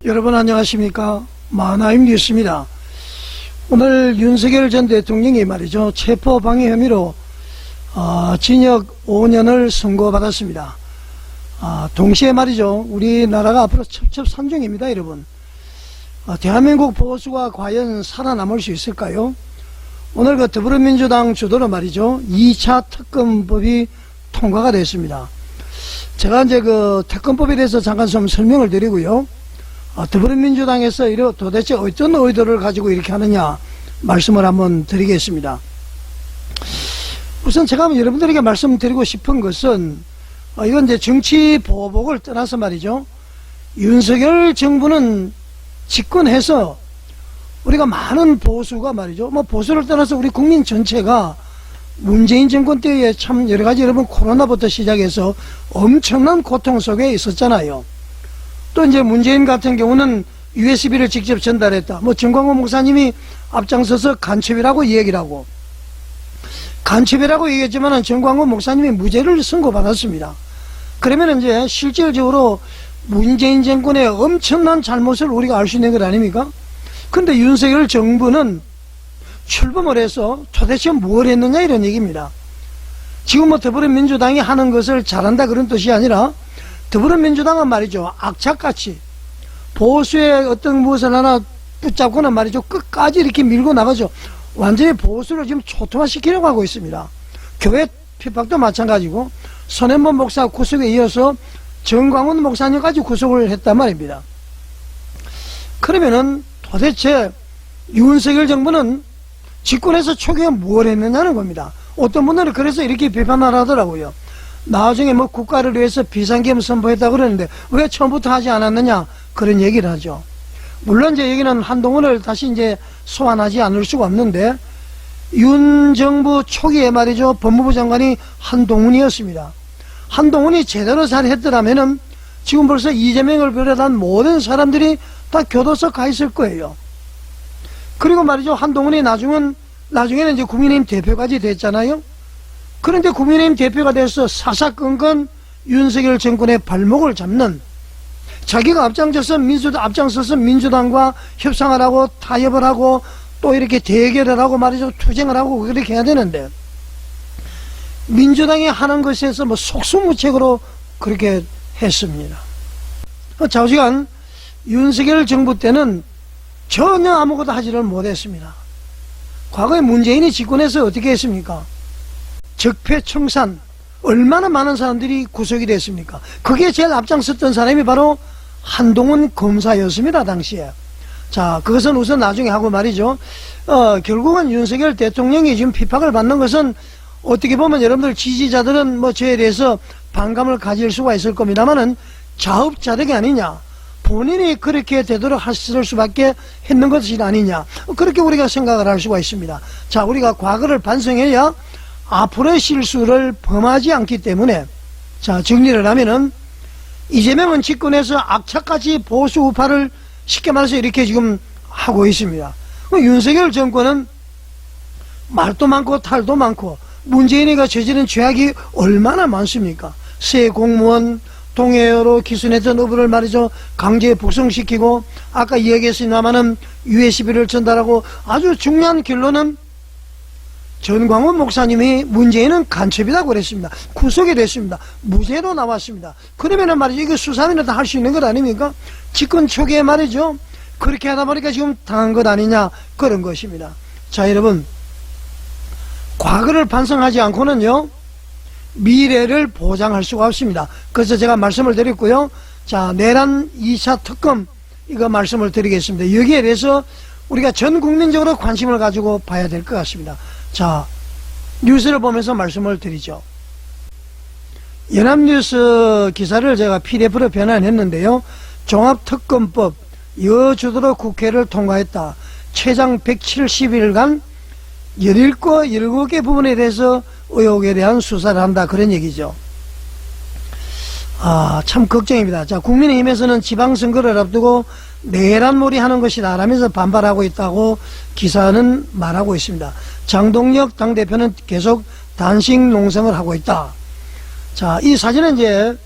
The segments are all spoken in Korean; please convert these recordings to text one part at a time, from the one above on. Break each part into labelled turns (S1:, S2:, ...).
S1: 여러분 안녕하십니까. 만화임 뉴스입니다. 오늘 윤석열 전 대통령이 말이죠, 체포방해 혐의로 징역 5년을 선고받았습니다. 동시에 말이죠, 우리나라가 앞으로 첩첩산중입니다. 여러분, 대한민국 보수가 과연 살아남을 수 있을까요? 오늘 그 더불어민주당 주도로 말이죠, 2차 특검법이 통과가 됐습니다. 제가 이제 그 특검법에 대해서 잠깐 좀 설명을 드리고요, 더불어민주당에서 도대체 어떤 의도를 가지고 이렇게 하느냐 말씀을 한번 드리겠습니다. 우선 제가 여러분들에게 말씀드리고 싶은 것은, 이건 이제 정치 보복을 떠나서 말이죠, 윤석열 정부는 집권해서 우리가 많은 보수가 말이죠, 보수를 떠나서 우리 국민 전체가 문재인 정권 때에 참 여러가지, 여러분 코로나부터 시작해서 엄청난 고통 속에 있었잖아요. 또 이제 문재인 같은 경우는 USB를 직접 전달했다. 정광훈 목사님이 앞장서서 간첩이라고 얘기를 하고, 간첩이라고 얘기했지만 정광훈 목사님이 무죄를 선고받았습니다. 그러면 이제 실질적으로 문재인 정권의 엄청난 잘못을 우리가 알 수 있는 것 아닙니까? 근데 윤석열 정부는 출범을 해서 도대체 뭘 했느냐 이런 얘기입니다. 지금 더불어민주당이 하는 것을 잘한다 그런 뜻이 아니라, 더불어민주당은 말이죠, 악착같이 보수의 어떤 무엇을 하나 붙잡고는 말이죠, 끝까지 이렇게 밀고 나가죠. 완전히 보수를 지금 초토화시키려고 하고 있습니다. 교회 핍박도 마찬가지고, 손혜원 목사 구속에 이어서 정광훈 목사님까지 구속을 했단 말입니다. 그러면은 도대체 윤석열 정부는 집권해서 초기에 뭘 했느냐는 겁니다. 어떤 분들은 그래서 이렇게 비판을 하더라고요. 나중에 국가를 위해서 비상계엄 선포했다 그러는데 왜 처음부터 하지 않았느냐 그런 얘기를 하죠. 물론 이제 여기는 한동훈을 다시 이제 소환하지 않을 수가 없는데, 윤 정부 초기에 말이죠, 법무부 장관이 한동훈이었습니다. 한동훈이 제대로 잘했더라면은 지금 벌써 이재명을 비롯한 모든 사람들이 다 교도소 가 있을 거예요. 그리고 말이죠, 한동훈이 나중에는 이제 국민의힘 대표까지 됐잖아요. 그런데 국민의힘 대표가 돼서 사사건건 윤석열 정권의 발목을 잡는, 자기가 앞장서서 민주당과 협상을 하고 타협을 하고 또 이렇게 대결을 하고 말이죠, 투쟁을 하고 그렇게 해야 되는데, 민주당이 하는 것에서 속수무책으로 그렇게 했습니다. 좌우지간 윤석열 정부 때는 전혀 아무것도 하지를 못했습니다. 과거에 문재인이 집권해서 어떻게 했습니까? 적폐청산, 얼마나 많은 사람들이 구속이 됐습니까? 그게 제일 앞장섰던 사람이 바로 한동훈 검사였습니다, 당시에. 자, 그것은 우선 나중에 하고 말이죠. 결국은 윤석열 대통령이 지금 핍박을 받는 것은 어떻게 보면 여러분들 지지자들은 저에 대해서 반감을 가질 수가 있을 겁니다만은 자업자득이 아니냐, 본인이 그렇게 되도록 했을 수밖에 했는 것이 아니냐, 그렇게 우리가 생각을 할 수가 있습니다. 자, 우리가 과거를 반성해야 앞으로의 실수를 범하지 않기 때문에, 자, 정리를 하면은 이재명은 집권해서 악착같이 보수 우파를 쉽게 말해서 이렇게 지금 하고 있습니다. 윤석열 정권은 말도 많고 탈도 많고, 문재인이가 저지른 죄악이 얼마나 많습니까? 새 공무원 동해로 기순했던 의부를 말이죠, 강제 북송시키고, 아까 이야기했습니다마는 USB를 전달하고, 아주 중요한 결론은 정광훈 목사님이 문재인은 간첩이라고 그랬습니다. 구속이 됐습니다. 무죄로 나왔습니다. 그러면은 말이죠, 이거 수사면은 다 할 수 있는 것 아닙니까? 집권 초기에 말이죠, 그렇게 하다 보니까 지금 당한 것 아니냐, 그런 것입니다. 자, 여러분, 과거를 반성하지 않고는요, 미래를 보장할 수가 없습니다. 그래서 제가 말씀을 드렸고요. 자, 내란 2차 특검, 이거 말씀을 드리겠습니다. 여기에 대해서 우리가 전 국민적으로 관심을 가지고 봐야 될 것 같습니다. 자, 뉴스를 보면서 말씀을 드리죠. 연합뉴스 기사를 제가 PDF로 변환했는데요. 종합특검법 여주도로 국회를 통과했다. 최장 170일간 17개 부분에 대해서 의혹에 대한 수사를 한다, 그런 얘기죠. 참 걱정입니다. 자, 국민의힘에서는 지방선거를 앞두고 내란몰이 하는 것이다 라면서 반발하고 있다고 기사는 말하고 있습니다. 장동혁 당대표는 계속 단식 농성을 하고 있다. 자, 이 사진은 이제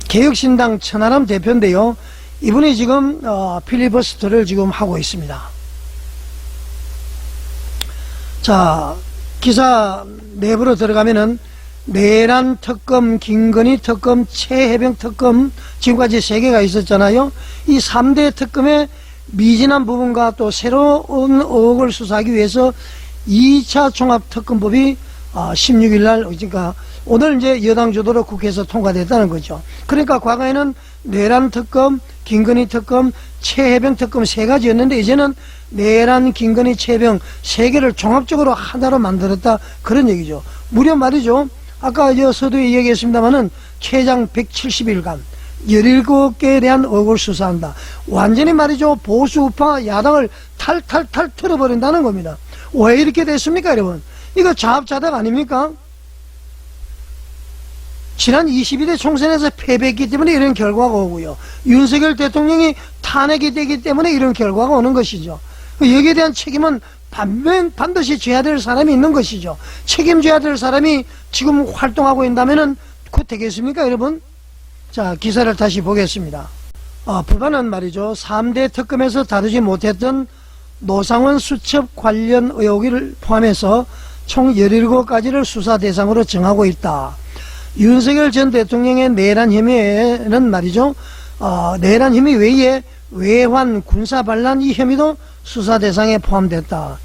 S1: 개혁신당 천하람 대표인데요. 이분이 지금 필리버스터를 지금 하고 있습니다. 자, 기사 내부로 들어가면은 내란 특검, 김건희 특검, 최혜병 특검, 지금까지 3개가 있었잖아요. 이 3대 특검의 미진한 부분과 또 새로운 의혹을 수사하기 위해서 2차 종합특검법이 16일날, 그러니까 오늘 이제 여당 주도로 국회에서 통과됐다는 거죠. 그러니까 과거에는 내란 특검, 김건희 특검, 최혜병 특검 3가지였는데 이제는 내란, 김건희, 최혜병 3개를 종합적으로 하나로 만들었다, 그런 얘기죠. 무려 말이죠, 아까 서두에 얘기했습니다마는 최장 170일간 17개에 대한 의혹을 수사한다. 완전히 말이죠, 보수 우파 야당을 탈탈탈 틀어버린다는 겁니다. 왜 이렇게 됐습니까, 여러분? 이거 자업자득 아닙니까? 지난 22대 총선에서 패배했기 때문에 이런 결과가 오고요. 윤석열 대통령이 탄핵이 되기 때문에 이런 결과가 오는 것이죠. 여기에 대한 책임은 반드시 져야 될 사람이 있는 것이죠. 책임져야 될 사람이 지금 활동하고 있다면은 그거 되겠습니까, 여러분? 자, 기사를 다시 보겠습니다. 법안은 말이죠, 3대 특검에서 다루지 못했던 노상원 수첩 관련 의혹을 포함해서 총 17가지를 수사 대상으로 정하고 있다. 윤석열 전 대통령의 내란 혐의에는 말이죠, 내란 혐의 외에 외환, 군사 반란 이 혐의도 수사 대상에 포함됐다.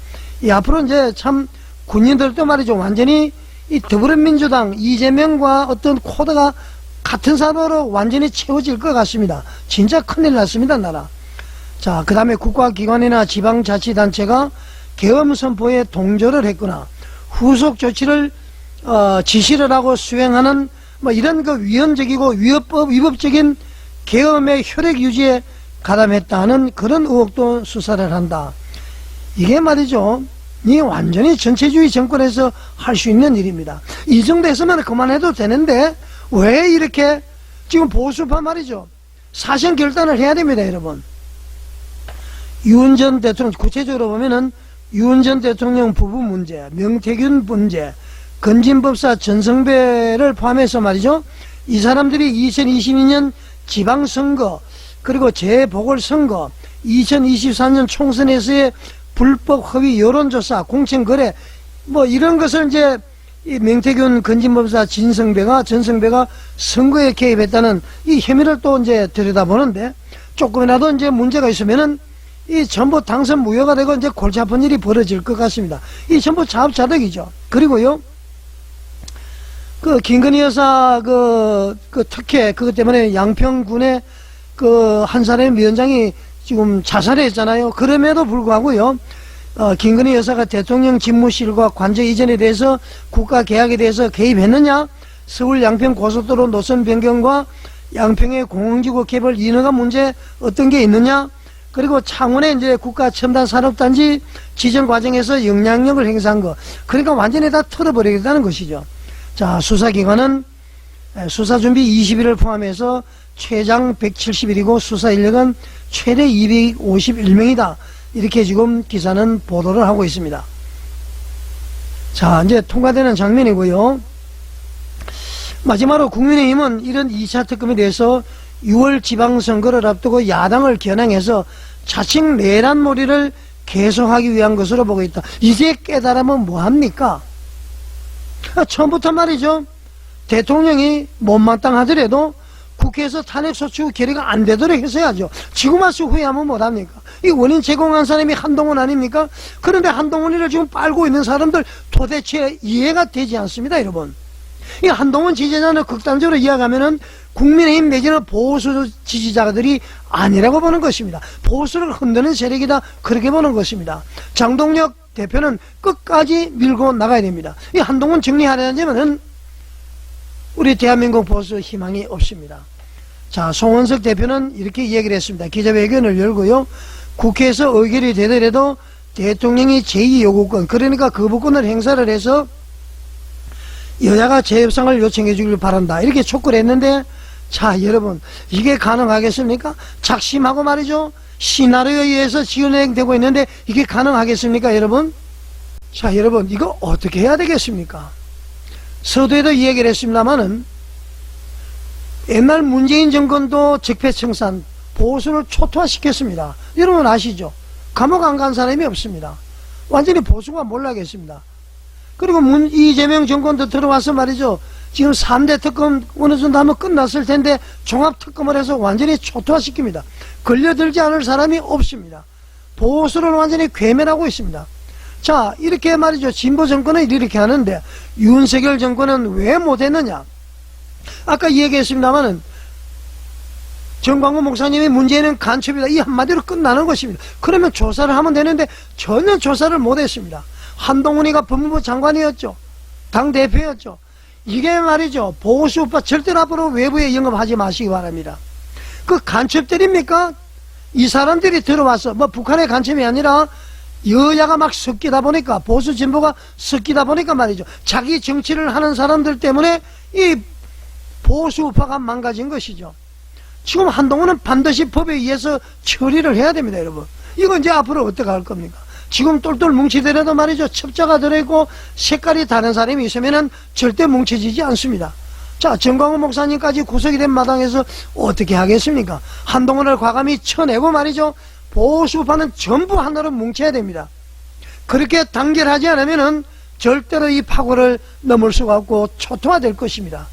S1: 앞으로 이제 참 군인들도 말이죠, 완전히 이 더불어민주당 이재명과 어떤 코드가 같은 사람으로 완전히 채워질 것 같습니다. 진짜 큰일 났습니다, 나라. 자, 그 다음에 국가기관이나 지방자치단체가 계엄 선포에 동조를 했거나 후속 조치를 지시를 하고 수행하는 뭐 이런 그 위헌적이고 위법적인 계엄의 효력 유지에 가담했다는 그런 의혹도 수사를 한다. 이게 말이죠, 이 완전히 전체주의 정권에서 할 수 있는 일입니다. 이 정도 했으면 그만해도 되는데 왜 이렇게 지금 보수파 말이죠, 사실 결단을 해야 됩니다, 여러분. 윤 전 대통령, 구체적으로 보면은 윤 전 대통령 부부 문제, 명태균 문제, 건진법사 전성배를 포함해서 말이죠, 이 사람들이 2022년 지방선거 그리고 재보궐선거, 2024년 총선에서의 불법 허위 여론조사, 공천거래 뭐 이런 것을 이제 이 명태균 건진법사 전성배가 선거에 개입했다는 이 혐의를 또 이제 들여다보는데, 조금이라도 이제 문제가 있으면은 이 전부 당선 무효가 되고 이제 골치 아픈 일이 벌어질 것 같습니다. 이 전부 자업자득이죠. 그리고요, 그 김건희 여사 그 특혜 그것 때문에 양평군의 그 한 사람의 위원장이 지금 자살했잖아요. 그럼에도 불구하고요, 김건희 여사가 대통령 집무실과 관저 이전에 대해서 국가 계약에 대해서 개입했느냐, 서울 양평 고속도로 노선 변경과 양평의 공항지구 개발 인허가 문제 어떤 게 있느냐, 그리고 창원의 이제 국가 첨단 산업단지 지정 과정에서 영향력을 행사한 거, 그러니까 완전히 다 털어버리겠다는 것이죠. 자, 수사기관은 수사준비 20일을 포함해서 최장 170일이고 수사 인력은 최대 251명이다. 이렇게 지금 기사는 보도를 하고 있습니다. 자, 이제 통과되는 장면이고요. 마지막으로 국민의힘은 이런 2차 특검에 대해서 6월 지방선거를 앞두고 야당을 겨냥해서 자칭 내란몰이를 계속하기 위한 것으로 보고 있다. 이제 깨달으면 뭐합니까? 처음부터 말이죠, 대통령이 못마땅하더라도 국회에서 탄핵소추 결의가 안 되도록 했어야죠. 지금 와서 후회하면 못합니까? 이 원인 제공한 사람이 한동훈 아닙니까? 그런데 한동훈이를 지금 빨고 있는 사람들 도대체 이해가 되지 않습니다, 여러분. 이 한동훈 지지자는 극단적으로 이야기하면은 국민의힘 내지는 보수 지지자들이 아니라고 보는 것입니다. 보수를 흔드는 세력이다, 그렇게 보는 것입니다. 장동혁 대표는 끝까지 밀고 나가야 됩니다. 이 한동훈 정리하려면 우리 대한민국 보수 희망이 없습니다. 자, 송원석 대표는 이렇게 이야기를 했습니다. 기자회견을 열고요, 국회에서 의결이 되더라도 대통령이 제2요구권, 그러니까 거부권을 행사를 해서 여야가 재협상을 요청해 주길 바란다, 이렇게 촉구를 했는데, 자, 여러분, 이게 가능하겠습니까? 작심하고 말이죠, 시나리오에 의해서 진행되고 있는데 이게 가능하겠습니까, 여러분? 자, 여러분, 이거 어떻게 해야 되겠습니까? 서두에도 이야기를 했습니다마는 옛날 문재인 정권도 적폐청산, 보수를 초토화시켰습니다. 여러분 아시죠? 감옥 안 간 사람이 없습니다. 완전히 보수가 몰락했습니다. 그리고 이재명 정권도 들어와서 말이죠. 지금 3대 특검 어느 정도 하면 끝났을 텐데 종합특검을 해서 완전히 초토화시킵니다. 걸려들지 않을 사람이 없습니다. 보수를 완전히 괴멸하고 있습니다. 자, 이렇게 말이죠. 진보 정권은 이렇게 하는데 윤석열 정권은 왜 못했느냐? 아까 얘기했습니다마는 정광훈 목사님이 문제는 간첩이다. 이 한마디로 끝나는 것입니다. 그러면 조사를 하면 되는데 전혀 조사를 못했습니다. 한동훈이가 법무부 장관이었죠. 당대표였죠. 이게 말이죠. 보수우파 절대로 앞으로 외부에 영업하지 마시기 바랍니다. 그 간첩들입니까? 이 사람들이 들어와서 뭐 북한의 간첩이 아니라 여야가 막 섞이다 보니까 보수 진보가 섞이다 보니까 말이죠. 자기 정치를 하는 사람들 때문에 이 보수우파가 망가진 것이죠. 지금 한동훈은 반드시 법에 의해서 처리를 해야 됩니다, 여러분. 이건 이제 앞으로 어떻게 할 겁니까? 지금 똘똘 뭉치더라도 말이죠. 첩자가 들어있고 색깔이 다른 사람이 있으면은 절대 뭉쳐지지 않습니다. 자, 정광훈 목사님까지 구속이 된 마당에서 어떻게 하겠습니까? 한동훈을 과감히 쳐내고 말이죠. 보수파는 전부 하나로 뭉쳐야 됩니다. 그렇게 단결하지 않으면은 절대로 이 파고를 넘을 수가 없고 초토화될 것입니다.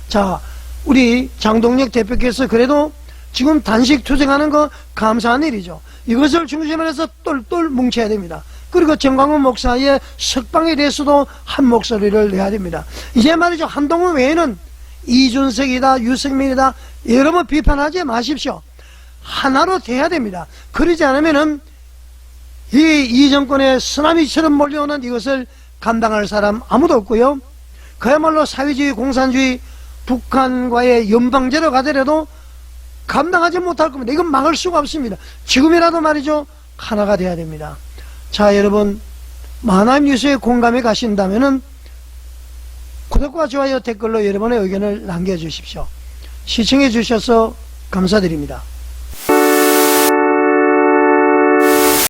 S1: 자, 우리 장동혁 대표께서 그래도 지금 단식 투쟁하는 거 감사한 일이죠. 이것을 중심으로 해서 똘똘 뭉쳐야 됩니다. 그리고 정광훈 목사의 석방에 대해서도 한 목소리를 내야 됩니다. 이제 말이죠. 한동훈 외에는 이준석이다, 유승민이다, 여러 번 비판하지 마십시오. 하나로 돼야 됩니다. 그러지 않으면은 이 정권의 쓰나미처럼 몰려오는 이것을 감당할 사람 아무도 없고요. 그야말로 사회주의, 공산주의, 북한과의 연방제로 가더라도 감당하지 못할 겁니다. 이건 막을 수가 없습니다. 지금이라도 말이죠. 하나가 돼야 됩니다. 자, 여러분, 만화임 뉴스에 공감이 가신다면은 구독과 좋아요, 댓글로 여러분의 의견을 남겨주십시오. 시청해 주셔서 감사드립니다.